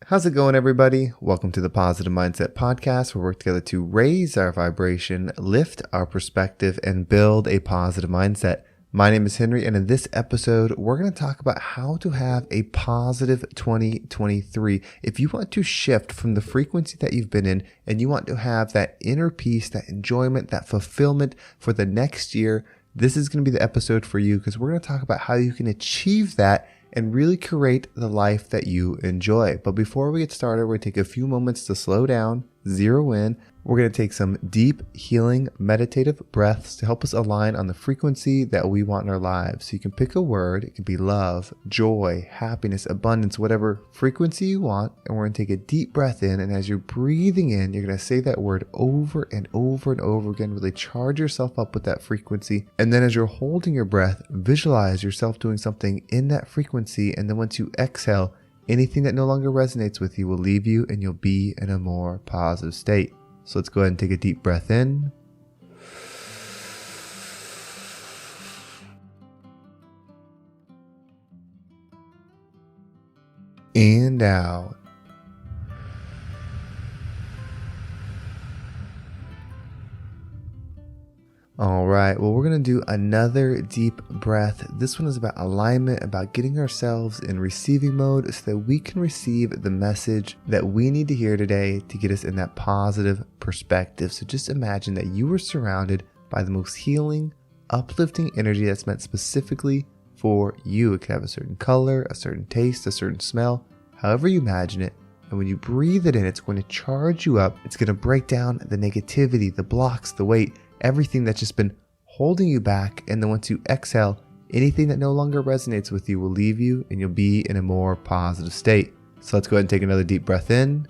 How's it going, everybody? Welcome to the Positive Mindset Podcast, where we work together to raise our vibration, lift our perspective, and build a positive mindset. My name is Henry, and in this episode, we're going to talk about how to have a positive 2023. If you want to shift from the frequency that you've been in, and you want to have that inner peace, that enjoyment, that fulfillment for the next year, this is going to be the episode for you, because we're going to talk about how you can achieve that and really create the life that you enjoy. But before we get started, we're going to take a few moments to slow down, zero in. We're going to take some deep, healing, meditative breaths to help us align on the frequency that we want in our lives. So you can pick a word. It could be love, joy, happiness, abundance, whatever frequency you want. And we're going to take a deep breath in. And as you're breathing in, you're going to say that word over and over and over again. Really charge yourself up with that frequency. And then as you're holding your breath, visualize yourself doing something in that frequency. And then once you exhale, anything that no longer resonates with you will leave you, and you'll be in a more positive state. So let's go ahead and take a deep breath in. And out. All right, well, we're going to do another deep breath. This one is about alignment, about getting ourselves in receiving mode so that we can receive the message that we need to hear today to get us in that positive perspective. So just imagine that you were surrounded by the most healing, uplifting energy that's meant specifically for you. It could have a certain color, a certain taste, a certain smell, however you imagine it. And when you breathe it in, it's going to charge you up. It's going to break down the negativity, the blocks, the weight, everything that's just been holding you back. And then once you exhale, anything that no longer resonates with you will leave you, and you'll be in a more positive state. So let's go ahead and take another deep breath in.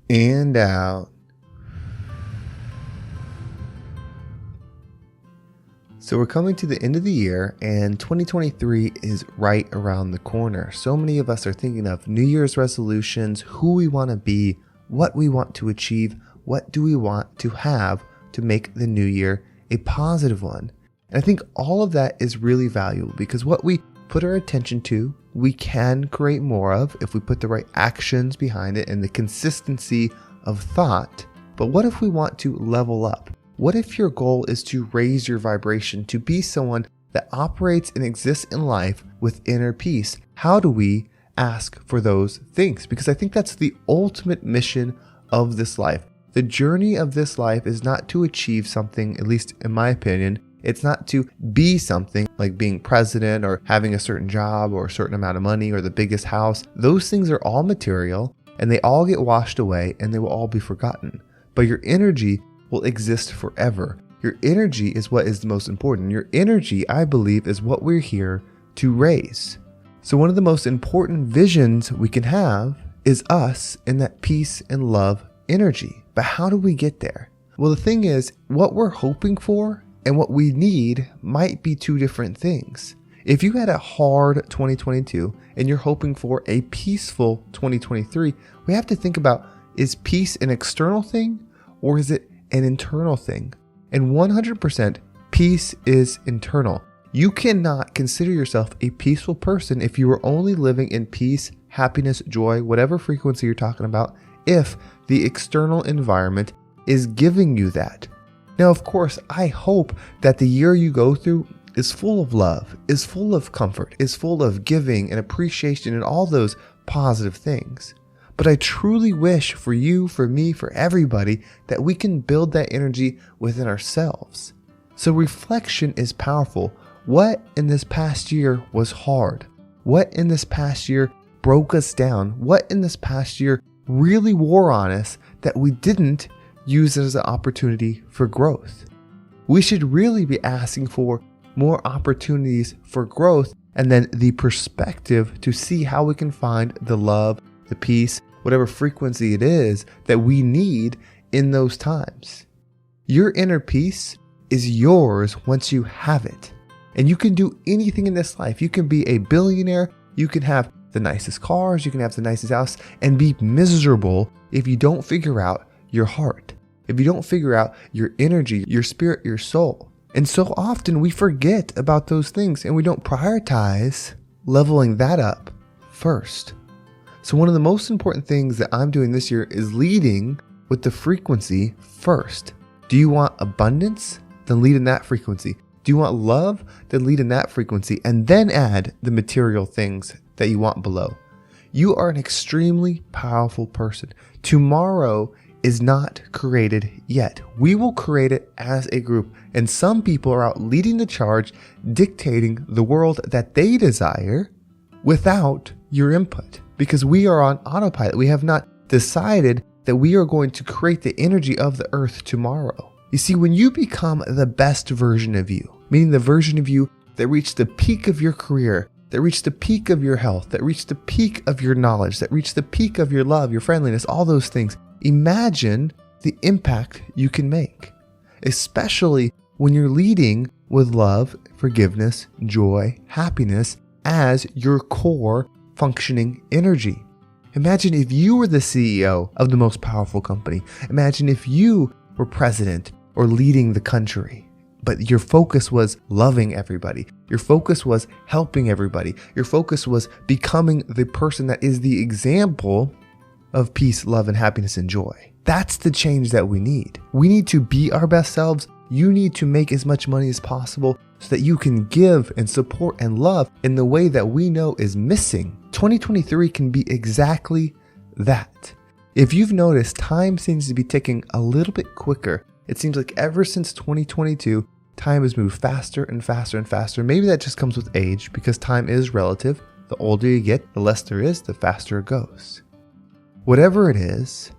And out. So we're coming to the end of the year, and 2023 is right around the corner. So many of us are thinking of New Year's resolutions, who we want to be, what we want to achieve, what do we want to have to make the new year a positive one. And I think all of that is really valuable, because what we put our attention to, we can create more of if we put the right actions behind it and the consistency of thought. But what if we want to level up? What if your goal is to raise your vibration, to be someone that operates and exists in life with inner peace? How do we ask for those things? Because I think that's the ultimate mission of this life. The journey of this life is not to achieve something, at least in my opinion. It's not to be something like being president or having a certain job or a certain amount of money or the biggest house. Those things are all material, and they all get washed away, and they will all be forgotten. But your energy will exist forever. Your energy is what is the most important. Your energy, I believe, is what we're here to raise. So one of the most important visions we can have is us in that peace and love energy. But how do we get there? Well, the thing is, what we're hoping for and what we need might be two different things. If you had a hard 2022 and you're hoping for a peaceful 2023, we have to think about, is peace an external thing, or is it an internal thing? And 100% peace is internal. You cannot consider yourself a peaceful person if you are only living in peace, happiness, joy, whatever frequency you're talking about, if the external environment is giving you that. Now, of course, I hope that the year you go through is full of love, is full of comfort, is full of giving and appreciation and all those positive things. But I truly wish for you, for me, for everybody, that we can build that energy within ourselves. So reflection is powerful. What in this past year was hard? What in this past year broke us down? What in this past year really wore on us that we didn't use as an opportunity for growth? We should really be asking for more opportunities for growth, and then the perspective to see how we can find the love, the peace, whatever frequency it is that we need in those times. Your inner peace is yours once you have it. And you can do anything in this life. You can be a billionaire. You can have the nicest cars. You can have the nicest house and be miserable if you don't figure out your heart. if you don't figure out your energy, your spirit, your soul. And so often we forget about those things and we don't prioritize leveling that up first. So one of the most important things that I'm doing this year is leading with the frequency first. Do you want abundance? Then lead in that frequency. Do you want love? Then lead in that frequency and then add the material things that you want below. You are an extremely powerful person. Tomorrow is not created yet. We will create it as a group. And some people are out leading the charge, dictating the world that they desire without your input. Because we are on autopilot. We have not decided that we are going to create the energy of the earth tomorrow. You see, when you become the best version of you, meaning the version of you that reached the peak of your career, that reached the peak of your health, that reached the peak of your knowledge, that reached the peak of your love, your friendliness, all those things, imagine the impact you can make, especially when you're leading with love, forgiveness, joy, happiness as your core functioning energy. Imagine if you were the CEO of the most powerful company. Imagine if you were president or leading the country, but your focus was loving everybody. Your focus was helping everybody. Your focus was becoming the person that is the example of peace, love, and happiness and joy. That's the change that we need. We need to be our best selves. You need to make as much money as possible so that you can give and support and love in the way that we know is missing. 2023 can be exactly that. If you've noticed, time seems to be ticking a little bit quicker. It seems like ever since 2022, time has moved faster and faster and faster. Maybe that just comes with age because time is relative. The older you get, the less there is, the faster it goes. Whatever it is,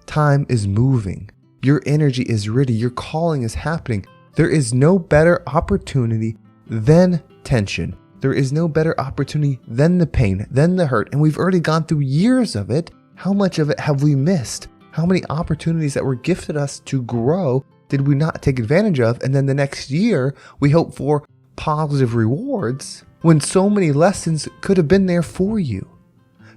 time is moving. Your energy is ready. Your calling is happening. There is no better opportunity than tension. There is no better opportunity than the pain, than the hurt. And we've already gone through years of it. How much of it have we missed? How many opportunities that were gifted us to grow did we not take advantage of? And then the next year, we hope for positive rewards when so many lessons could have been there for you.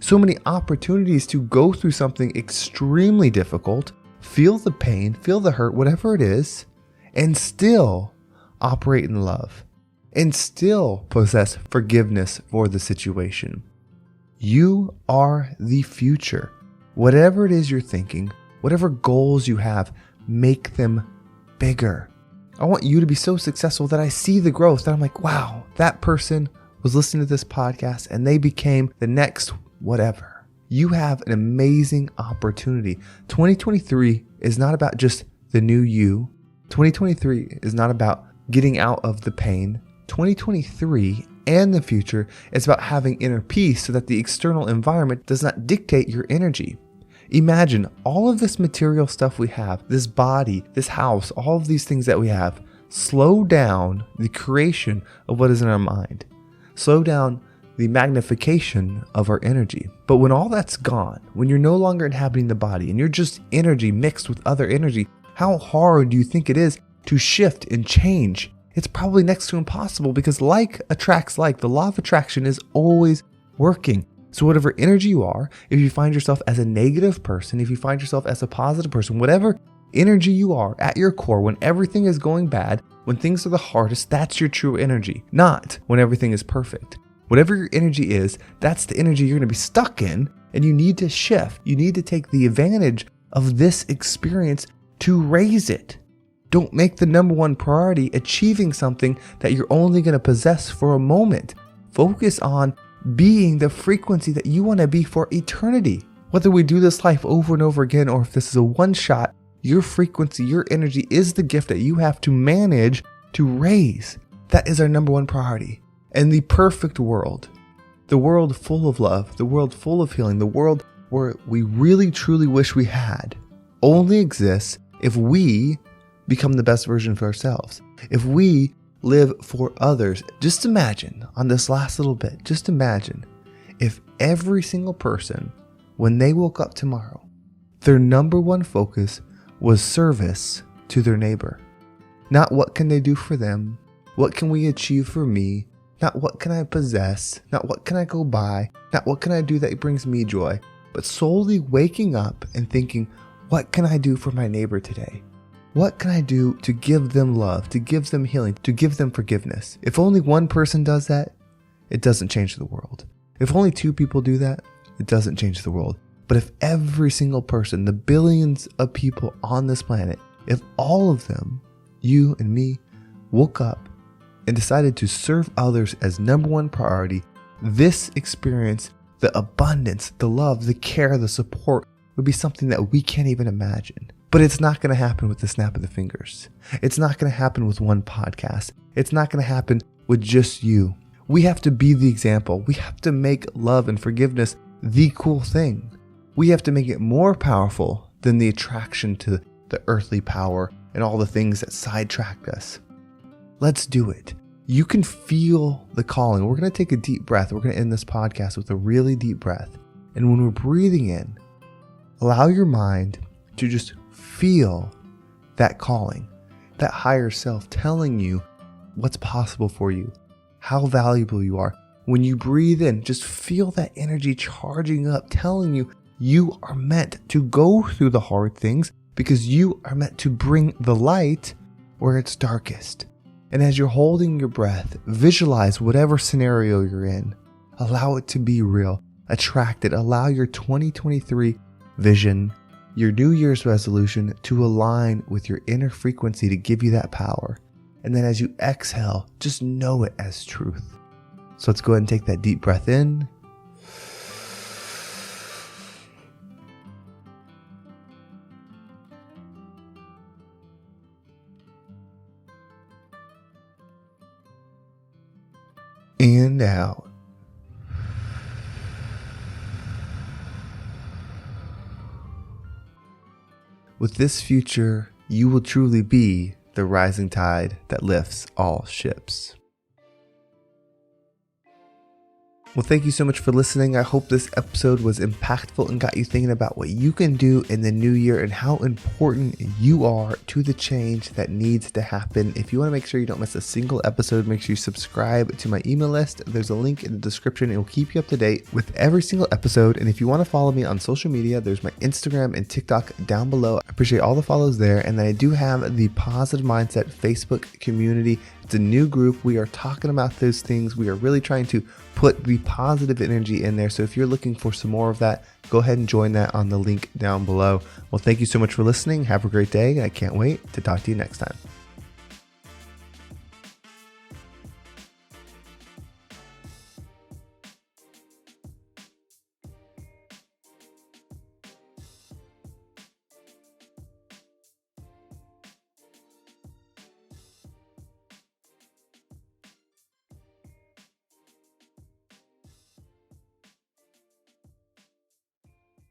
So many opportunities to go through something extremely difficult, feel the pain, feel the hurt, whatever it is, and still operate in love, and still possess forgiveness for the situation. You are the future. Whatever it is you're thinking, whatever goals you have, make them bigger. I want you to be so successful that I see the growth, that I'm like, wow, that person was listening to this podcast and they became the next whatever. You have an amazing opportunity. 2023 is not about just the new you. 2023 is not about getting out of the pain. 2023 and the future is about having inner peace so that the external environment does not dictate your energy. Imagine all of this material stuff we have, this body, this house, all of these things that we have. Slow down the creation of what is in our mind. Slow down the magnification of our energy. But when all that's gone, when you're no longer inhabiting the body and you're just energy mixed with other energy, how hard do you think it is to shift and change? It's probably next to impossible because like attracts like. The law of attraction is always working. So whatever energy you are, if you find yourself as a negative person, if you find yourself as a positive person, whatever energy you are at your core, when everything is going bad, when things are the hardest, that's your true energy, not when everything is perfect. Whatever your energy is, that's the energy you're going to be stuck in, and you need to shift. You need to take the advantage of this experience to raise it. Don't make the number one priority achieving something that you're only going to possess for a moment. Focus on being the frequency that you want to be for eternity. Whether we do this life over and over again, or if this is a one shot, your frequency, your energy is the gift that you have to manage to raise. That is our number one priority. And the perfect world, the world full of love, the world full of healing, the world where we really truly wish we had, only exists if we become the best version of ourselves. If we live for others. Just imagine on this last little bit, just imagine if every single person, when they woke up tomorrow, their number one focus was service to their neighbor. Not what can they do for them, what can we achieve for me, not what can I possess, not what can I go buy, not what can I do that brings me joy, but solely waking up and thinking, What can I do for my neighbor today? What can I do to give them love, to give them healing, to give them forgiveness? If only one person does that, it doesn't change the world. If only 2 people do that, it doesn't change the world. But if every single person, the billions of people on this planet, if all of them, you and me, woke up and decided to serve others as number one priority, this experience, the abundance, the love, the care, the support would be something that we can't even imagine. But it's not going to happen with the snap of the fingers. It's not going to happen with one podcast. It's not going to happen with just you. We have to be the example. We have to make love and forgiveness the cool thing. We have to make it more powerful than the attraction to the earthly power and all the things that sidetrack us. Let's do it. You can feel the calling. We're going to take a deep breath. We're going to end this podcast with a really deep breath. And when we're breathing in, allow your mind to just feel that calling, that higher self telling you what's possible for you, how valuable you are. When you breathe in, just feel that energy charging up, telling you you are meant to go through the hard things because you are meant to bring the light where it's darkest. And as you're holding your breath, visualize whatever scenario you're in. Allow it to be real. Attract it. Allow your 2023 vision, your New Year's resolution to align with your inner frequency to give you that power. And then as you exhale, just know it as truth. So let's go ahead and take that deep breath in. And out. With this future, you will truly be the rising tide that lifts all ships. Well, thank you so much for listening. I hope this episode was impactful and got you thinking about what you can do in the new year and how important you are to the change that needs to happen. If you want to make sure you don't miss a single episode, make sure you subscribe to my email list. There's a link in the description. It will keep you up to date with every single episode. And if you want to follow me on social media, there's my Instagram and TikTok down below. I appreciate all the follows there. And then I do have the Positive Mindset Facebook community. It's a new group. We are talking about those things. We are really trying to put the positive energy in there. So if you're looking for some more of that, go ahead and join that on the link down below. Well, thank you so much for listening. Have a great day. I can't wait to talk to you next time.